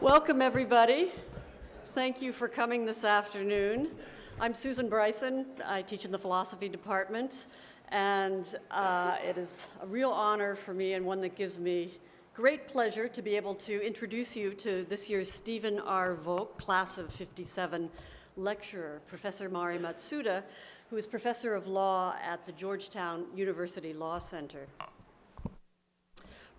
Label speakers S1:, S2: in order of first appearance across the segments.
S1: Welcome, everybody. Thank you for coming this afternoon. I'm Susan Bryson. I teach in the philosophy department, and it is a real honor for me and one that gives me great pleasure to be able to introduce you to this year's Stephen R. Volk Class of '57 lecturer, Professor Mari Matsuda, who is professor of law at the Georgetown University Law Center.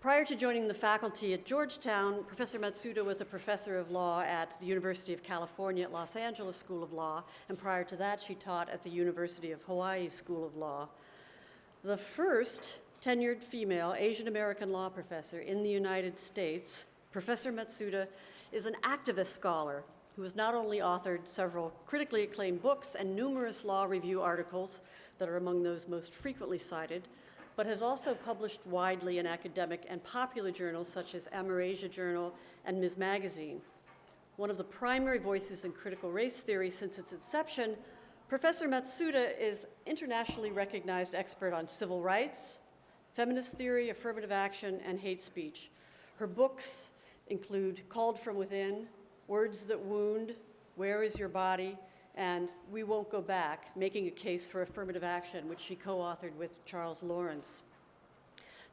S1: Prior to joining the faculty at Georgetown, Professor Matsuda was a professor of law at the University of California at Los Angeles School of Law, and prior to that, she taught at the University of Hawaii School of Law. The first tenured female Asian American law professor in the United States, Professor Matsuda is an activist scholar who has not only authored several critically acclaimed books and numerous law review articles that are among those most frequently cited, but has also published widely in academic and popular journals such as Amerasia Journal and Ms. Magazine. One of the primary voices in critical race theory since its inception, Professor Matsuda is internationally recognized expert on civil rights, feminist theory, affirmative action, and hate speech. Her books include Called from Within, Words That Wound, Where Is Your Body, and We Won't Go Back, Making a Case for Affirmative Action, which she co-authored with Charles Lawrence.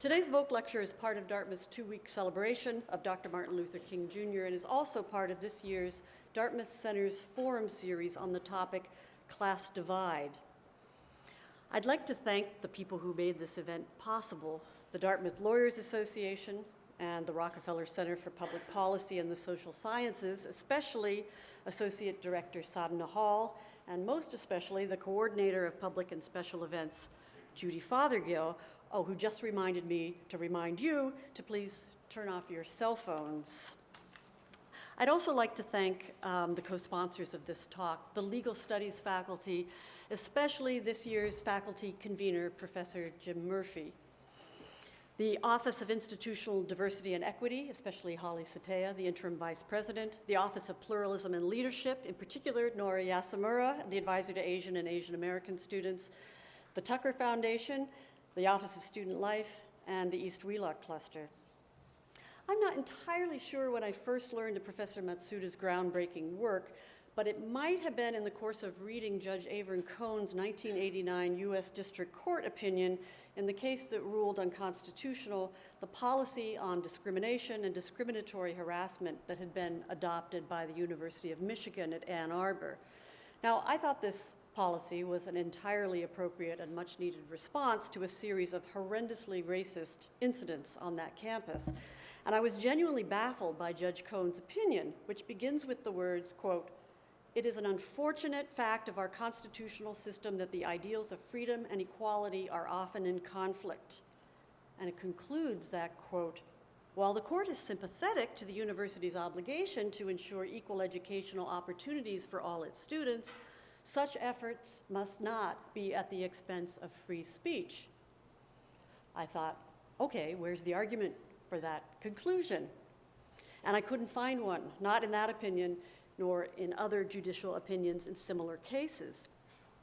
S1: Today's Volk Lecture is part of Dartmouth's two-week celebration of Dr. Martin Luther King Jr. and is also part of this year's Dartmouth Center's Forum series on the topic Class Divide. I'd like to thank the people who made this event possible, the Dartmouth Lawyers Association and the Rockefeller Center for Public Policy and the Social Sciences, especially Associate Director Sadhna Hall, and most especially the Coordinator of Public and Special Events, Judy Fothergill, who just reminded me to remind you to please turn off your cell phones. I'd also like to thank the co-sponsors of this talk, the Legal Studies faculty, especially this year's faculty convener, Professor Jim Murphy. The Office of Institutional Diversity and Equity, especially Holly Satea, the interim vice president, the Office of Pluralism and Leadership, in particular Nora Yasamura, the advisor to Asian and Asian American students, the Tucker Foundation, the Office of Student Life, and the East Wheelock Cluster. I'm not entirely sure when I first learned of Professor Matsuda's groundbreaking work, but it might have been in the course of reading Judge Avern Cohn's 1989 U.S. District Court opinion in the case that ruled unconstitutional the policy on discrimination and discriminatory harassment that had been adopted by the University of Michigan at Ann Arbor. Now, I thought this policy was an entirely appropriate and much needed response to a series of horrendously racist incidents on that campus. And I was genuinely baffled by Judge Cohn's opinion, which begins with the words, quote, "It is an unfortunate fact of our constitutional system that the ideals of freedom and equality are often in conflict." And it concludes that, quote, "While the court is sympathetic to the university's obligation to ensure equal educational opportunities for all its students, such efforts must not be at the expense of free speech." I thought, okay, where's the argument for that conclusion? And I couldn't find one, not in that opinion, nor in other judicial opinions in similar cases.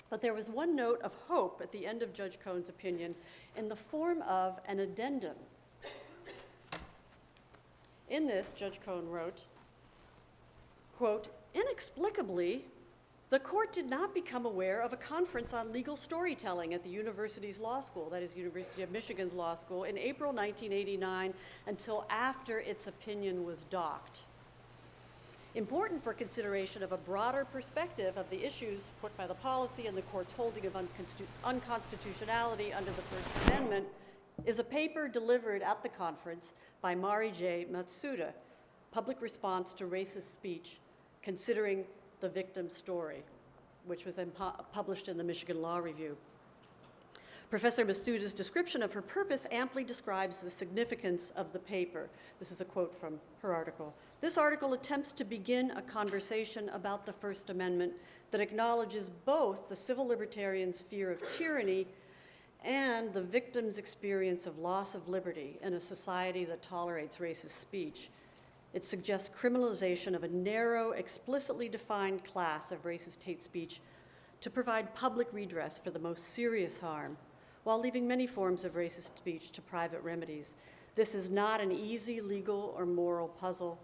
S1: But there was one note of hope at the end of Judge Cohn's opinion in the form of an addendum. In this, Judge Cohn wrote, quote, "Inexplicably, the court did not become aware of a conference on legal storytelling at the university's law school, that is University of Michigan's law school, in April 1989 until after its opinion was docked. Important for consideration of a broader perspective of the issues put by the policy and the court's holding of unconstitutionality under the First Amendment is a paper delivered at the conference by Mari J. Matsuda, Public Response to Racist Speech, Considering the Victim's Story, which was then published in the Michigan Law Review. Professor Matsuda's description of her purpose amply describes the significance of the paper. This is a quote from her article. "This article attempts to begin a conversation about the First Amendment that acknowledges both the civil libertarian's fear of tyranny and the victim's experience of loss of liberty in a society that tolerates racist speech. It suggests criminalization of a narrow, explicitly defined class of racist hate speech to provide public redress for the most serious harm, while leaving many forms of racist speech to private remedies. This is not an easy legal or moral puzzle,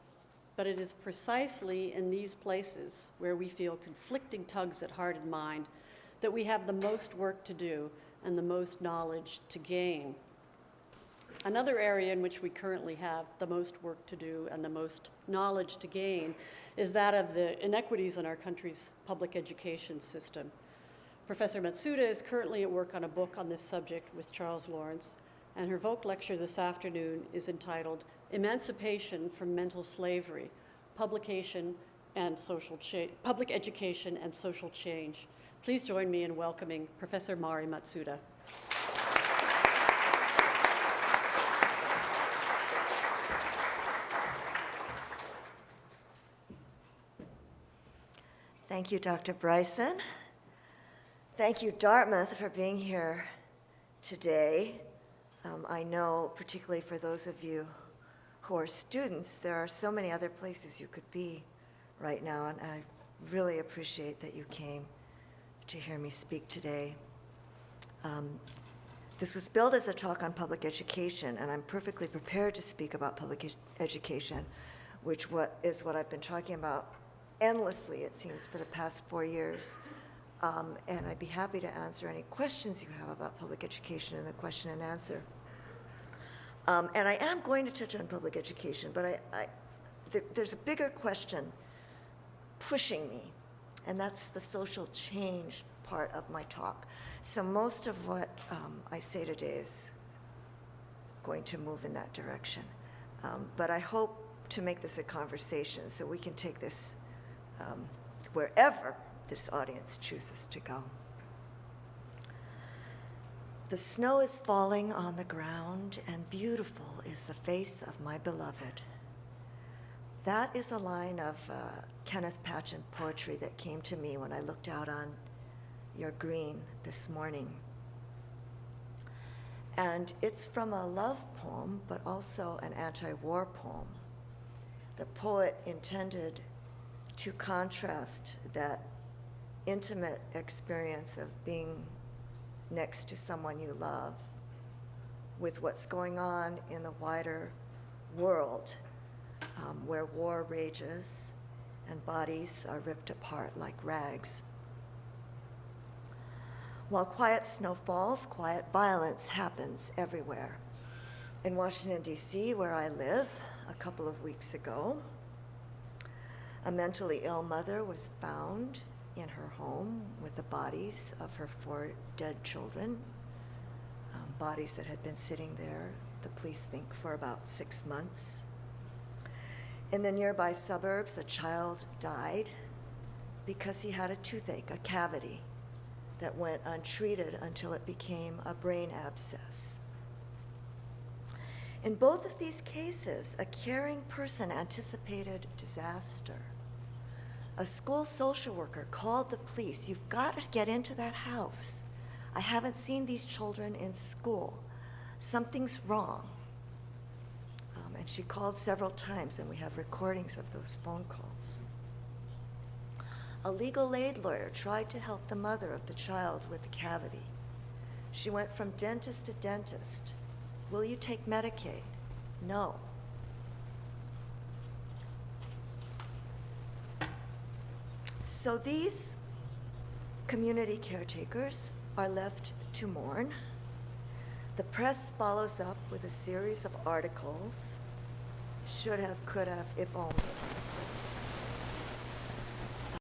S1: but it is precisely in these places where we feel conflicting tugs at heart and mind that we have the most work to do and the most knowledge to gain. Another area in which we currently have the most work to do and the most knowledge to gain is that of the inequities in our country's public education system. Professor Matsuda is currently at work on a book on this subject with Charles Lawrence, and her Voc lecture this afternoon is entitled Emancipation from Mental Slavery, Public Education and Social Change. Please join me in welcoming Professor Mari Matsuda.
S2: Thank you, Dr. Bryson. Thank you, Dartmouth, for being here today. I know, particularly for those of you who are students, there are so many other places you could be right now, and I really appreciate that you came to hear me speak today. This was billed as a talk on public education, and I'm perfectly prepared to speak about public education, which is what I've been talking about endlessly, it seems, for the past 4 years. And I'd be happy to answer any questions you have about public education in the question and answer. And I am going to touch on public education, but there's a bigger question pushing me, and that's the social change part of my talk. So most of what I say today is going to move in that direction. But I hope to make this a conversation so we can take this wherever this audience chooses to go. The snow is falling on the ground, and beautiful is the face of my beloved. That is a line of Kenneth Patchen poetry that came to me when I looked out on your green this morning. And it's from a love poem, but also an anti-war poem. The poet intended to contrast that intimate experience of being next to someone you love with what's going on in the wider world, where war rages and bodies are ripped apart like rags. While quiet snow falls, quiet violence happens everywhere. In Washington, D.C., where I live, a couple of weeks ago, a mentally ill mother was found in her home with the bodies of her 4 dead children, bodies that had been sitting there, the police think, for about 6 months. In the nearby suburbs, a child died because he had a toothache, a cavity, that went untreated until it became a brain abscess. In both of these cases, a caring person anticipated disaster. A school social worker called the police. You've got to get into that house. I haven't seen these children in school. Something's wrong. And she called several times, and we have recordings of those phone calls. A legal aid lawyer tried to help the mother of the child with the cavity. She went from dentist to dentist. Will you take Medicaid? No. So these community caretakers are left to mourn. The press follows up with a series of articles, should have, could have, if only.